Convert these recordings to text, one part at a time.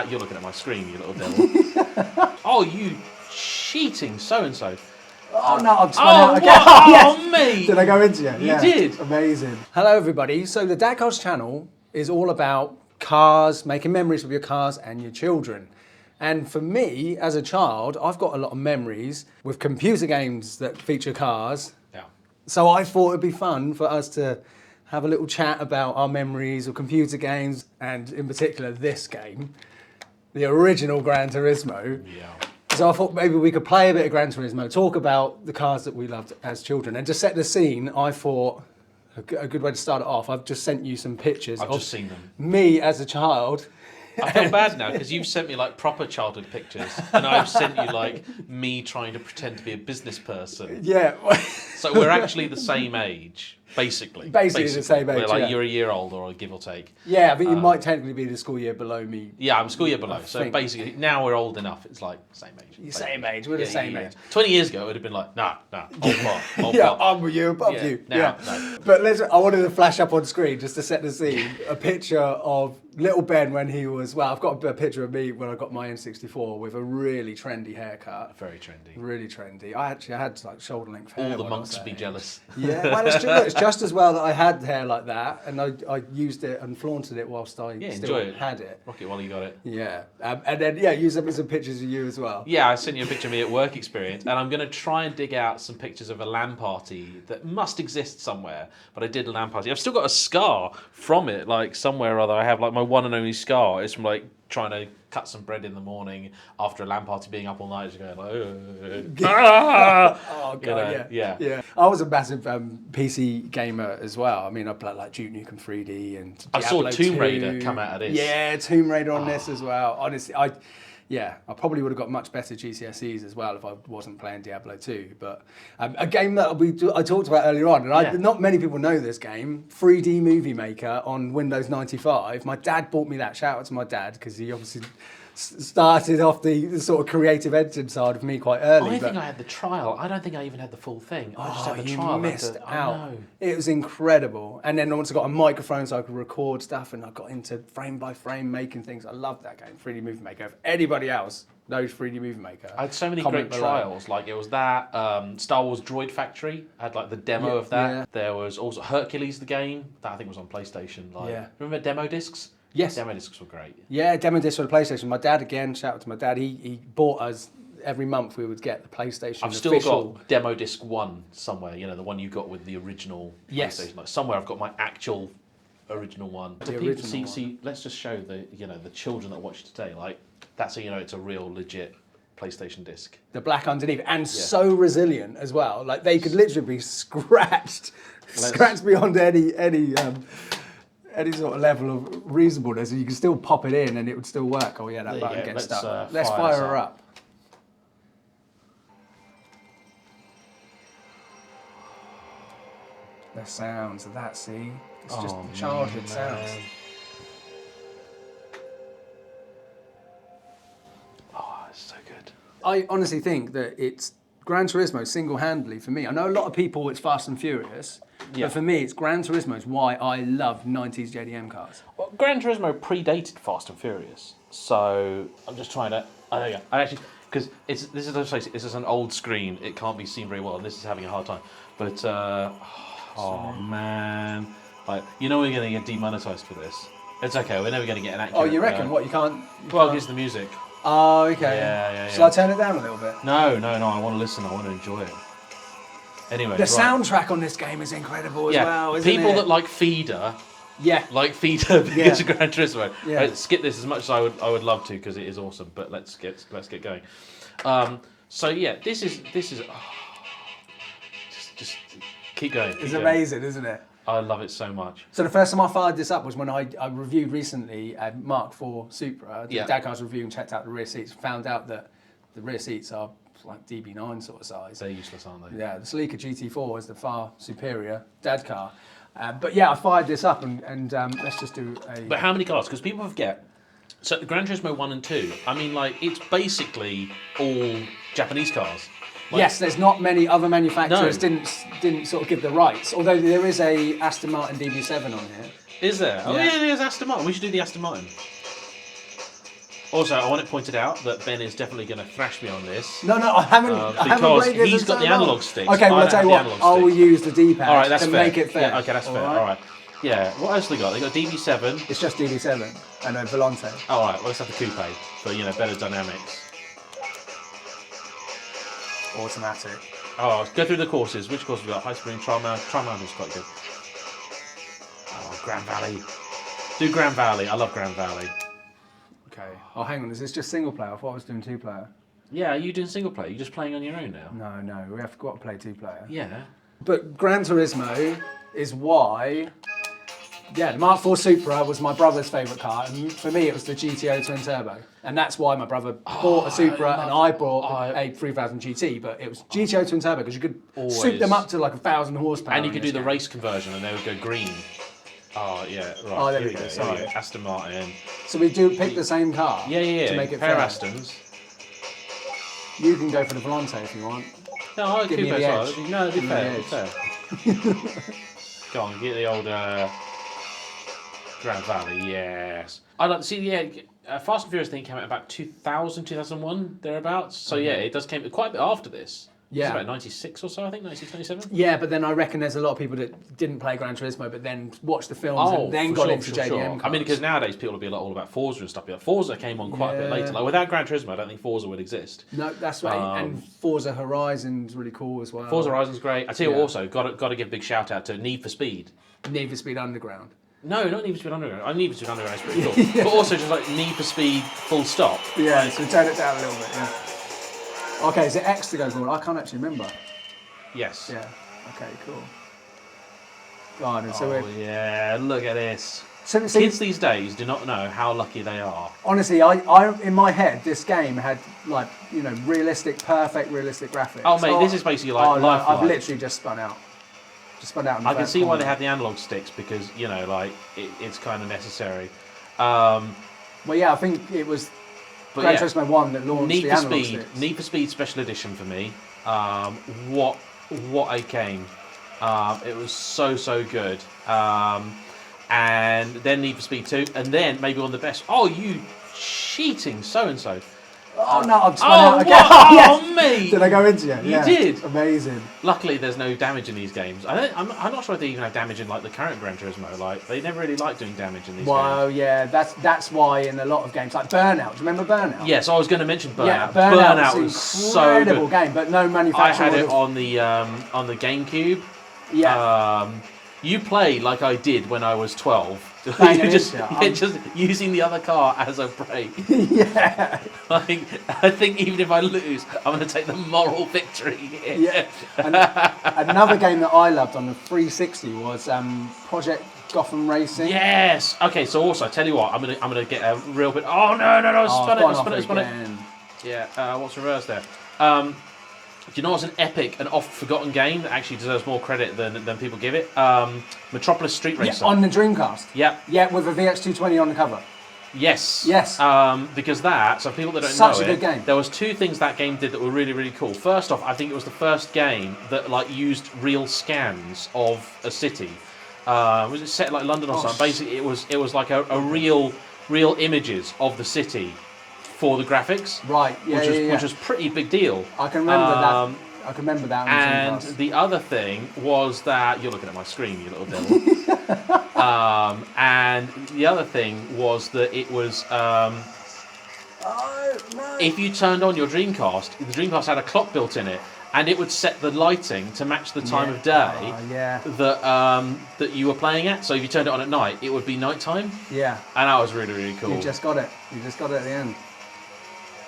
You're looking at my screen, you little devil. Oh, you cheating so-and-so. Oh no, I'm spun out again. Oh, mate! Did I go into you? You did. Amazing. Hello everybody. So the DadCars channel is all about cars, making memories with your cars and your children. And for me, as a child, I've got a lot of memories with computer games that feature cars. Yeah. So I thought it'd be fun for us to have a little chat about our memories of computer games, and in particular this game, the original Gran Turismo. Yeah. So I thought maybe we could play a bit of Gran Turismo, talk about the cars that we loved as children, and to set the scene, I thought a good way to start it off, I've just sent you some pictures I've of just seen them. me as a child. I feel bad now because you've sent me like proper childhood pictures and I've sent you like me trying to pretend to be a business person. Yeah. So we're actually the same age, basically. Basically the same age, We're like, yeah. you're a year older, or give or take. Yeah, but you might technically be the school year below me. Yeah, I'm school year below. So think. basically, now we're old enough. It's like same age. You're same age. We're the same age. 20 years ago, it would have been like, nah, old part. Yeah, I'm with you, above you. Now, Yeah. no. But I wanted to flash up on screen just to set the scene a picture of little Ben when he was, well, I've got a picture of me when I got my N64 with a really trendy haircut. Very trendy. Really trendy. I had like shoulder length hair. All the when I monks was would be that jealous. age. Yeah, well, it's just as well that I had hair like that, and I used it and flaunted it whilst I still enjoy it. had it. Rock it while you got it. Yeah, and then use some pictures of you as well. Yeah, I sent you a picture of me at work experience, and I'm going to try and dig out some pictures of a LAN party that must exist somewhere. But I did a LAN party. I've still got a scar from it, like somewhere or other. I have like my one and only scar. It's from like trying to cut some bread in the morning after a LAN party, being up all night, just going like, ah! Oh god, yeah. I was a massive PC gamer as well. I mean, I played like Duke Nukem 3D and I saw Diablo Tomb 2. Raider come out of this. Yeah, Tomb Raider on this as well. Honestly, I probably would have got much better GCSEs as well if I wasn't playing Diablo 2. But a game that I talked about earlier on, and not many people know this game, 3D Movie Maker on Windows 95. My dad bought me that. Shout out to my dad, because he obviously started off the sort of creative editing side of me quite early. I think I had the trial. I don't think I even had the full thing. I just had the you trial. missed out. It was incredible. And then once I got a microphone so I could record stuff, and I got into frame by frame making things. I loved that game, 3D Movie Maker. If anybody else knows 3D Movie Maker, I had so many great trials. Like it was that Star Wars Droid Factory. I had like the demo of that. Yeah. There was also Hercules, the game that I think was on PlayStation. Remember demo discs? Yes. Demo discs were great. Yeah, demo discs for the PlayStation. My dad, again, shout out to my dad, he bought us, every month we would get the PlayStation I've still got demo disc 1 somewhere, the one you got with the original PlayStation. Like somewhere I've got my actual original one. See, let's just show the children that watch today, like that's how it's a real legit PlayStation disc. The black underneath, and so resilient as well. Like they could literally be scratched beyond any sort of level of reasonableness, and you can still pop it in and it would still work. Oh yeah, that button gets stuck. Let's fire her up. The sounds of that, see? It's just childhood sounds. Oh, it's so good. I honestly think that it's Gran Turismo single-handedly for me. I know a lot of people it's Fast and Furious, but for me it's Gran Turismo is why I love 90s JDM cars. Well, Gran Turismo predated Fast and Furious, so I'm just trying to. I actually, because this is an old screen. It can't be seen very well, and this is having a hard time. But oh man, like we're going to get demonetized for this. It's okay. We're never going to get an accurate. Oh, you reckon? What you can't? Well, it's the music. Oh, okay. Yeah. Shall I turn it down a little bit? No. I want to listen. I want to enjoy it. Anyway, the soundtrack on this game is incredible as well, isn't people it? that like Feeder. Yeah. Like Feeder because of Gran Turismo. Yeah. Skip this as much as I would love to, because it is awesome. But let's get going. So yeah, this is just keep going. It's amazing, isn't it? I love it so much. So the first time I fired this up was when I reviewed recently a Mark IV Supra. I did a DadCars review and checked out the rear seats. Found out that the rear seats are like DB9 sort of size. They're useless, aren't they? Yeah, the sleeker GT4 is the far superior dad car. But yeah, I fired this up and let's just do a... But how many cars? Because people forget. So Gran Turismo 1 and 2, I mean, like, it's basically all Japanese cars. Like, yes, there's not many other manufacturers didn't sort of give the rights. Although there is a Aston Martin DB7 on here. Is there? Yeah. Oh yeah, there's Aston Martin. We should do the Aston Martin. Also, I want it pointed out that Ben is definitely going to thrash me on this. No, I haven't. I haven't because played this he's in got so the long. analog sticks. Okay, well, I I'll tell you what. I will use the D-pad All right, that's to fair. make it fair. Yeah, okay, that's fair. All right. Yeah, what else they got? They got DB7. It's just DB7 and a Volante. All right, well, let's have the coupe for better dynamics. Automatic. Oh, go through the courses. Which course we got? High Spring, Tri-Mountain. Tri-Mountain's quite good. Oh, Grand Valley. Do Grand Valley. I love Grand Valley. Okay. Oh, hang on. Is this just single player? I thought I was doing 2-player. Yeah, are you doing single player? You're just playing on your own now? No. We have got to play 2-player. Yeah. But Gran Turismo is why. Yeah, the Mark IV Supra was my brother's favourite car, and for me it was the GTO twin turbo, and that's why my brother bought a Supra and I bought a 3000 GT. But it was GTO twin turbo because you could soup them up to like 1,000 horsepower, and you could do the race conversion, and they would go green. Oh yeah, right. Oh, there we go. Sorry, Aston Martin. So we do pick the same car. Yeah. To make it pair fair. Astons. You can go for the Volante if you want. No, I'll Give keep me it the as edge. well. No, it'd be Give fair. me the It'd be fair. Go on, get the old Grand Valley. Yes. I like see. Yeah, Fast and Furious thing came out about 2000, 2001 thereabouts. So yeah, it does came quite a bit after this. Yeah. It's about 96 or so, I think, 96, 97. Yeah, but then I reckon there's a lot of people that didn't play Gran Turismo, but then watched the films and then got into JDM cars. I mean, because nowadays people will be all about Forza and stuff. But Forza came on quite a bit later. Like without Gran Turismo, I don't think Forza would exist. No, that's right. And Forza Horizon's really cool as well. Forza Horizon's great. I tell you what, also got to give a big shout out to Need for Speed. Need for Speed Underground. No, not Need for Speed Underground. Need for Speed Underground is pretty cool. But also just like Need for Speed full stop. Yeah, so turn it down a little bit, yeah. Okay, is it X to go forward? I can't actually remember. Yes. Yeah. Okay, cool. God, so yeah, look at this. So, Kids these days do not know how lucky they are. Honestly, I in my head, this game had like, perfect realistic graphics. Oh mate, this is basically like life. I've literally just spun out. I can see why they have the analog sticks because it's kind of necessary. Well, yeah, I think it was Gran Turismo 1 that launched the analog sticks. Need for Speed Special Edition for me. What a game! It was so good. And then Need for Speed 2, and then maybe one of the best. Oh, you cheating so and so. Oh no, I've spun out again. Oh, mate! Did I go into you? You did. Amazing. Luckily, there's no damage in these games. I'm not sure if they even have damage in like the current Gran Turismo. Like they never really like doing damage in these games. Well, yeah, that's why in a lot of games like Burnout. Do you remember Burnout? Yes, I was going to mention Burnout. Yeah, Burnout was so good. Incredible game, but no manufacturer. I had it on the GameCube. Yeah. You played like I did when I was 12. Just using the other car as a brake. Yeah. I think even if I lose, I'm going to take the moral victory here. Yeah. And another game that I loved on the 360 was Project Gotham Racing. Yes. Okay. So also, I tell you what, I'm gonna get a real bit. Oh no! Spun it. Yeah. What's reverse there? Do you know what's an epic and oft-forgotten game that actually deserves more credit than people give it? Metropolis Street Racer. Yeah, on the Dreamcast. Yeah. Yeah, with a VX220 on the cover. Yes. Yes. Because so people that don't Such know a good game. There was two things that game did that were really, really cool. First off, I think it was the first game that used real scans of a city. Was it set like London or something? Basically, it was like a real images of the city for the graphics, right? Yeah, which was pretty big deal. I can remember that. I can remember that. And the other thing was that you're looking at my screen, you little devil. And the other thing was that it was if you turned on your Dreamcast, the Dreamcast had a clock built in it, and it would set the lighting to match the time of day that you were playing at. So if you turned it on at night, it would be nighttime. Yeah. And that was really, really cool. You just got it. You just got it at the end.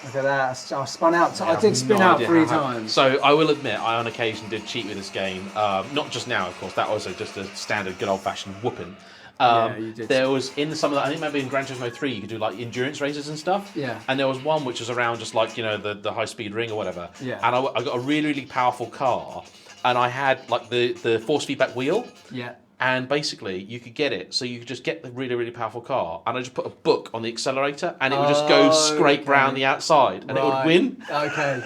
Look at that. I spun out. I did spin out 3 times. So I will admit, I on occasion did cheat with this game. Not just now, of course. That was just a standard good old-fashioned whooping. You did. There was in some of the, I think maybe in Gran Turismo 3 you could do like endurance races and stuff. Yeah. And there was one which was around just like the high speed ring or whatever. Yeah. And I got a really, really powerful car, and I had like the force feedback wheel. Yeah. And basically, you could get it, so you could just get the really, really powerful car, and I just put a book on the accelerator, and it would just go scrape round the outside, and it would win. Okay.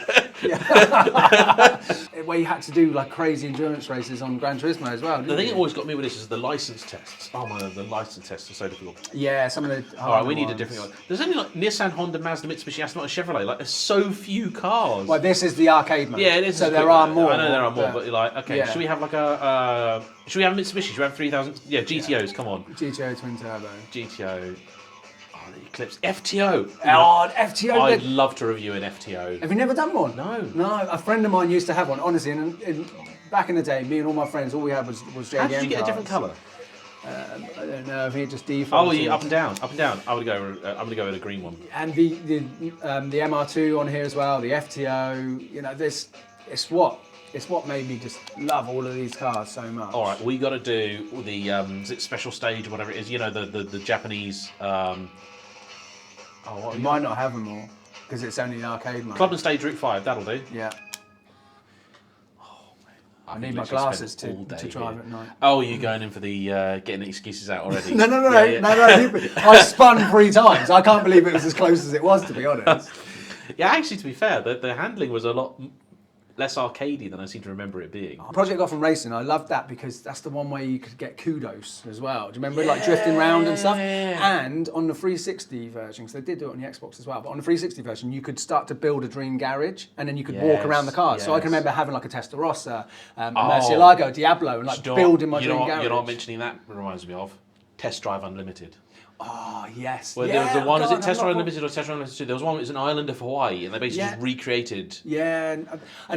Where you had to do like crazy endurance races on Gran Turismo as well. The thing that always got me with this is the license tests. Oh my god, the license tests are so difficult. Yeah, some of the. All right, we need a different one. There's only like Nissan, Honda, Mazda, Mitsubishi, Aston Martin, Chevrolet. Like, there's so few cars. Well, this is the arcade mode. Yeah, it is. So there are more. I know there are more, but like, okay, should we have like a? Should we have Mitsubishi? Should we have 3000? Yeah, GTOs. Come on. GTO twin turbo. GTO. Oh, the Eclipse. FTO. Oh, FTO. I'd love to review an FTO. Have you never done one? No. No, a friend of mine used to have one. Honestly, back in the day, me and all my friends, all we had was Jayemm. How did you get a different colour? I don't know. I think it just defaulted. Oh, yeah, up and down, up and down. I'm gonna go with a green one. And the MR2 on here as well. The FTO. You know, this. It's what made me just love all of these cars so much. All right, we got to do the is it special stage or whatever it is. You know, the Japanese. You might not have them all because it's only the arcade mode. Club and Stage Route 5. That'll do. Yeah. Oh, man. I need my glasses to drive at night. Oh, you're going in for the getting excuses out already? No. I spun 3 times. I can't believe it was as close as it was, to be honest. Yeah, actually, to be fair, the handling was a lot less arcadey than I seem to remember it being. Project Gotham Racing, I loved that because that's the one where you could get kudos as well. Do you remember like drifting round and stuff? And on the 360 version, because they did do it on the Xbox as well, but on the 360 version, you could start to build a dream garage and then you could walk around the cars. So I can remember having like a Testarossa, a Murcielago, a Diablo, and like building my dream garage. You're not mentioning that reminds me of Test Drive Unlimited. Oh, yes. Well, there was the one, is it Test Drive Unlimited or Test Drive Unlimited 2? There was one that was an island of Hawaii, and they basically just recreated. Yeah. And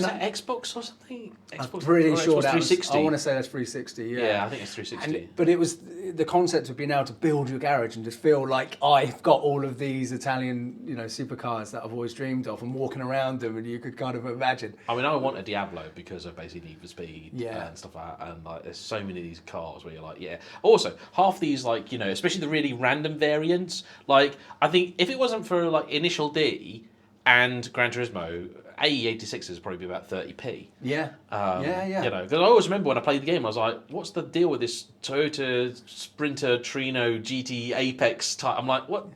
that Xbox or something? I'm pretty sure that 360. I want to say that's 360, yeah. Yeah, I think it's 360. But it was the concept of being able to build your garage and just feel like I've got all of these Italian, supercars that I've always dreamed of and walking around them, and you could kind of imagine. I mean, I want a Diablo because of basically Need for Speed and stuff like that. And like, there's so many of these cars where you're like, yeah. Also, half these, like, especially the really random variants. Like, I think if it wasn't for like Initial D and Gran Turismo, AE86 is probably be about 30p. Yeah. Because I always remember when I played the game, I was like, what's the deal with this Toyota Sprinter Trino GT Apex type? I'm like, what?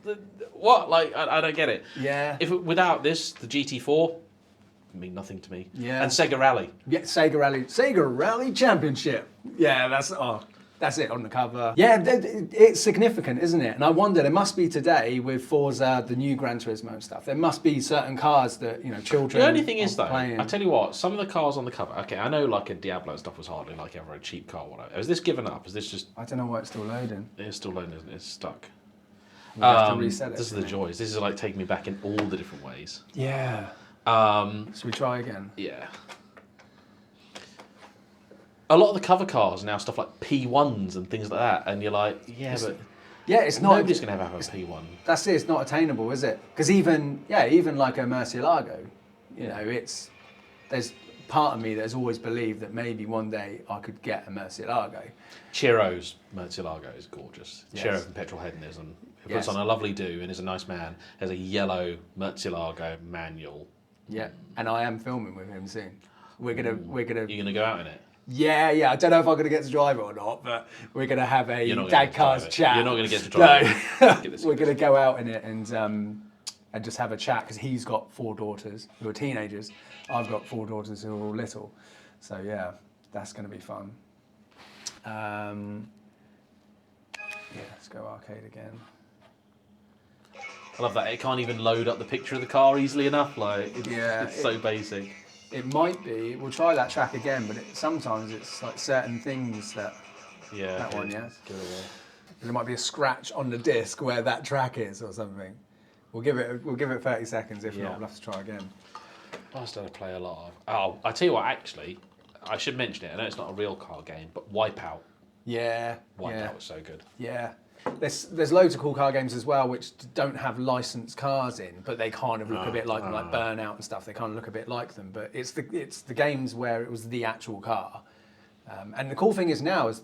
Like, I don't get it. Yeah. Without this, the GT4 mean nothing to me. Yeah. And Sega Rally. Yeah, Sega Rally Championship. Yeah, that's it on the cover. Yeah, it's significant, isn't it? And I wonder, there must be today with Forza, the new Gran Turismo and stuff, there must be certain cars that, children The only thing is, though, playing. I tell you what, some of the cars on the cover, okay, I know like a Diablo and stuff was hardly like ever a cheap car, whatever. Is this given up? Is this just... I don't know why it's still loading. It's still loading, isn't it? It's stuck. We have to reset it. This is the joys. This is like taking me back in all the different ways. Yeah. Should we try again? Yeah. A lot of the cover cars are now stuff like P1s and things like that, and you're like, it's not. Nobody's going to have a P1. That's it. It's not attainable, is it? Because even like a Murcielago, there's part of me that's always believed that maybe one day I could get a Murcielago. Chiro's Murcielago is gorgeous. Yes. Chiro from Petrolheadonism. He puts on a lovely do and is a nice man. Has a yellow Murcielago manual. Yeah, and I am filming with him soon. We're gonna. You're gonna go out in it. Yeah. I don't know if I'm going to get to drive it or not, but we're going to have a DadCars chat. You're not going to get to drive it. We're going to go out in it and just have a chat because he's got 4 daughters who are teenagers. I've got 4 daughters who are all little. So yeah, that's going to be fun. Let's go arcade again. I love that. It can't even load up the picture of the car easily enough. Like, it's so basic. It might be. We'll try that track again, but sometimes it's like certain things that. Yeah. That one, yeah. Give it away. There might be a scratch on the disc where that track is or something. We'll give it 30 seconds. If not, we'll have to try again. I used to play a lot of. Oh, I tell you what. Actually, I should mention it. I know it's not a real car game, but Wipeout. Yeah. Wipeout was so good. Yeah. There's loads of cool car games as well which don't have licensed cars in, but they kind of look a bit like them, like Burnout and stuff. They kind of look a bit like them, but it's the games where it was the actual car. And the cool thing is now is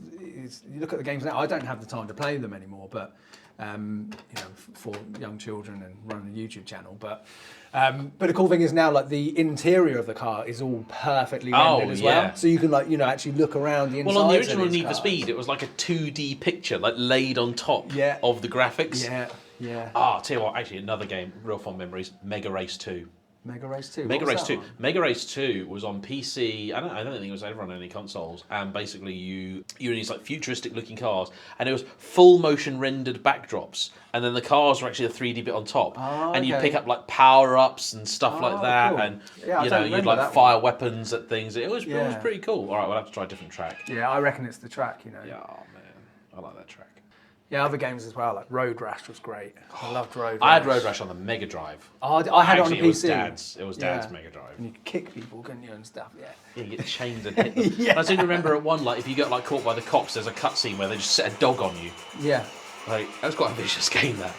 you look at the games now. I don't have the time to play them anymore, but for young children and running a YouTube channel. But the cool thing is now, like, the interior of the car is all perfectly rendered as well. So you can, like, actually look around the inside. Well, on the original Need for Speed, it was like a 2D picture, like laid on top of the graphics. Yeah. I'll tell you what, actually, another game, real fond memories, Mega Race 2. Mega Race 2? Mega Race 2. Mega Race 2 was on PC. I don't think it was ever on any consoles. And basically, you were in these like futuristic looking cars, and it was full motion rendered backdrops. And then the cars were actually a 3D bit on top. And you pick up like power ups and stuff like that. Cool. And you'd that like fire weapons at things. It was pretty cool. All right, we'll have to try a different track. Yeah, I reckon it's the track. Yeah, oh, man, I like that track. Yeah, other games as well, like Road Rash was great. I loved Road Rash. I had Road Rash on the Mega Drive. Oh, I had it on the PC. It was Dad's Mega Drive. And you could kick people, couldn't you, and stuff, Yeah, you get chained and hit them. And I seem to remember at one, like, if you get like caught by the cops, there's a cutscene where they just set a dog on you. Yeah. Like, that was quite a vicious game, that.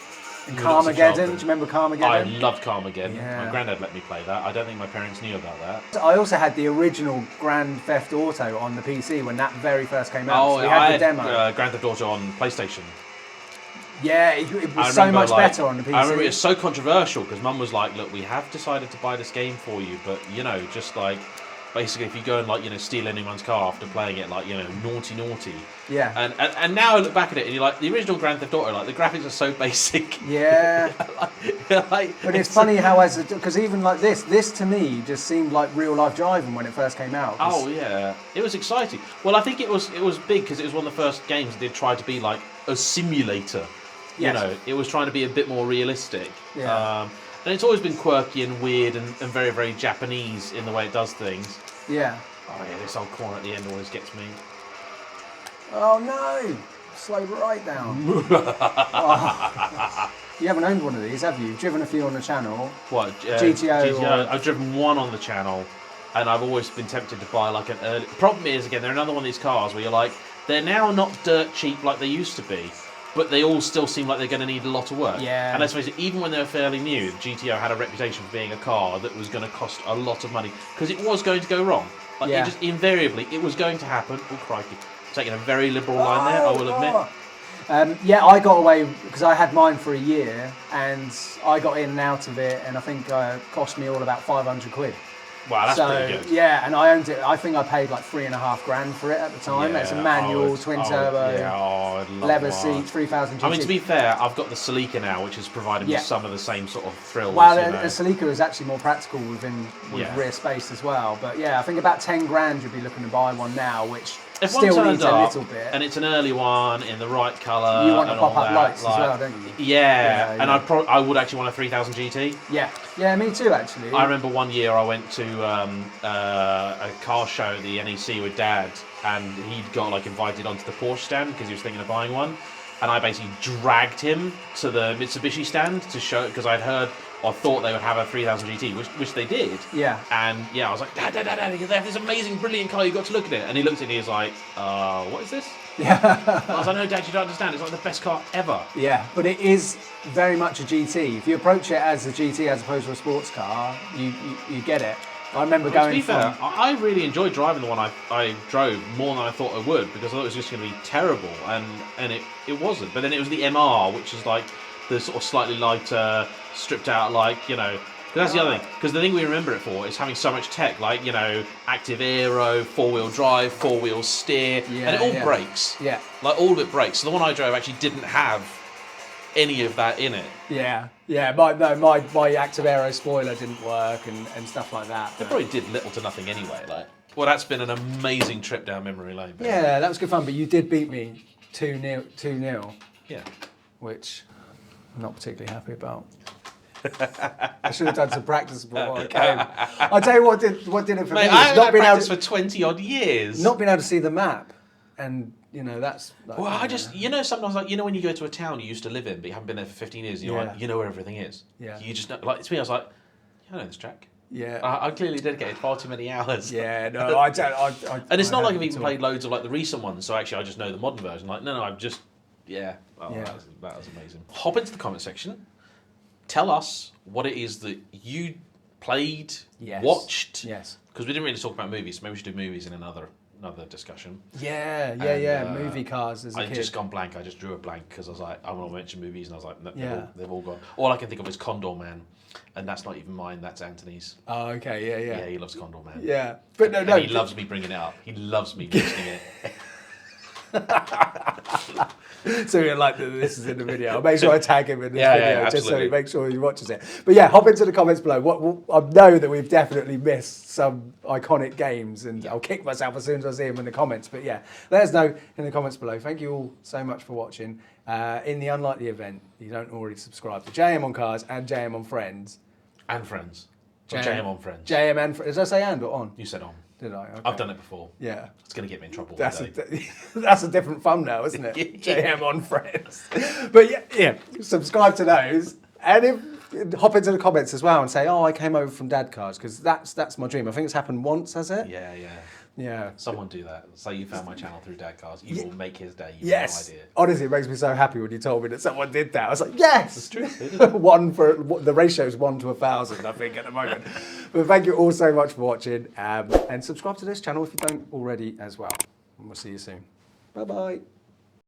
And Carmageddon, do you remember Carmageddon? I loved Carmageddon. Yeah. My granddad let me play that. I don't think my parents knew about that. I also had the original Grand Theft Auto on the PC when that very first came out. Oh, so we had I the demo. Grand Theft Auto on PlayStation. Yeah, it was so much better on the PC. I remember it was so controversial because Mum was like, "Look, we have decided to buy this game for you, but just like, basically, if you go and like steal anyone's car after playing it, like naughty." Yeah. And now I look back at it and you're like, the original Grand Theft Auto, like the graphics are so basic. Yeah. But it's funny how because even like this to me just seemed like real life driving when it first came out. Oh yeah, it was exciting. Well, I think it was big because it was one of the first games that did try to be like a simulator. Yes. It was trying to be a bit more realistic. Yeah. And it's always been quirky and weird and very, very Japanese in the way it does things. Yeah. Oh yeah, this old corner at the end always gets me. Oh no! Slowed right down. Oh. You haven't owned one of these, have you? You've driven a few on the channel. What? GTO. I've driven one on the channel, and I've always been tempted to buy like an early. Problem is, again, they're another one of these cars where you're like, they're now not dirt cheap like they used to be. But they all still seem like they're going to need a lot of work. Yeah. And let's face it, even when they were fairly new, the GTO had a reputation for being a car that was going to cost a lot of money because it was going to go wrong. Like it just invariably, it was going to happen. Oh crikey! Taking a very liberal line there, I will admit. Yeah, I got away because I had mine for a year, and I got in and out of it, and I think it cost me all about 500 quid. Wow, that's pretty good. Yeah, and I owned it. I think I paid like $3,500 for it at the time. It's a manual, twin turbo, leather seats, 3000 GT. I mean, to be fair, I've got the Celica now, which has provided me some of the same sort of thrills. Well, the Celica is actually more practical with rear space as well. But yeah, I think about 10 grand you'd be looking to buy one now, which if still one needs a little bit. And it's an early one in the right colour. You want the pop-up lights like, as well, don't you? Yeah, and I would actually want a 3000 GT. Yeah, me too, actually. I remember one year I went to a car show at the NEC with Dad, and he'd got like invited onto the Porsche stand because he was thinking of buying one, and I basically dragged him to the Mitsubishi stand to show, because I'd heard or thought they would have a 3000 GT, which they did. Yeah. And I was like, Dad, they have this amazing, brilliant car, you've got to look at it. And he looked at me, he was like, what is this? Yeah. I was like, no, Dad, you don't understand. It's like the best car ever. Yeah, but it is very much a GT. If you approach it as a GT as opposed to a sports car, you get it. I remember going. To be fair, I really enjoyed driving the one I drove more than I thought I would, because I thought it was just going to be terrible, and it wasn't. But then it was the MR, which is like the sort of slightly lighter, stripped out, because that's the other thing. Because the thing we remember it for is having so much tech, like active aero, 4-wheel drive, 4-wheel steer, and it all brakes. Yeah, like all of it brakes. So the one I drove actually didn't have any of that in it. Yeah. My active aero spoiler didn't work and stuff like that. It probably did little to nothing anyway. Well, that's been an amazing trip down memory lane. Yeah, that was good fun. But you did beat me 2-0. Yeah, which I'm not particularly happy about. I should have done some practice before I came. I'll tell you what did it for me. I haven't had practice for 20 odd years. Not being able to see the map, and that's. Like, well, I just sometimes when you go to a town you used to live in but you haven't been there for 15 years, and you're like, you know where everything is. Yeah. You just know, like to me, I was like, I know this track. Yeah. I clearly dedicated far too many hours. Yeah, no, I don't. And it's not like I've even played loads of like the recent ones, so actually I just know the modern version. Like, no, I've just. Yeah. Oh, yeah. That was amazing. Hop into the comment section. Tell us what it is that you played, watched. Yes. Because we didn't really talk about movies, so maybe we should do movies in another another discussion. Yeah, movie cars as a kid. I just gone blank. I just drew a blank because I was like, I want to mention movies, and I was like, no, Yeah. they've all gone. All I can think of is Condor Man, and that's not even mine. That's Anthony's. Oh, okay, yeah. Yeah, he loves Condor Man. Yeah, but no. He loves me bringing it up. He loves me mentioning it. So you're like, this is in the video. I'll make sure I tag him in this Yeah, video yeah, just so he absolutely. makes sure he watches it. But yeah, hop into the comments below. I know that we've definitely missed some iconic games, and I'll kick myself as soon as I see them in the comments. But yeah, let us know in the comments below. Thank you all so much for watching. In the unlikely event you don't already subscribe to Jayemm on Cars and Jayemm on Friends. And Friends. Jayemm on Friends. Jayemm and Friends. Did I say and or on? You said on. Did I? Okay. I've done it before. Yeah. It's going to get me in trouble That's one day. that's a different thumbnail, isn't it? Jayemm on Friends. But yeah, subscribe to those, and hop into the comments as well and say, oh, I came over from DadCars, because that's my dream. I think it's happened once, has it? Yeah. Yeah. Someone do that. Say you found my channel through DadCars. You will make his day. You Yes. have no idea. Honestly, it makes me so happy when you told me that someone did that. I was like, yes! It's true. The ratio is 1 to 1,000, I think, at the moment. But thank you all so much for watching. And subscribe to this channel if you don't already as well. And we'll see you soon. Bye-bye.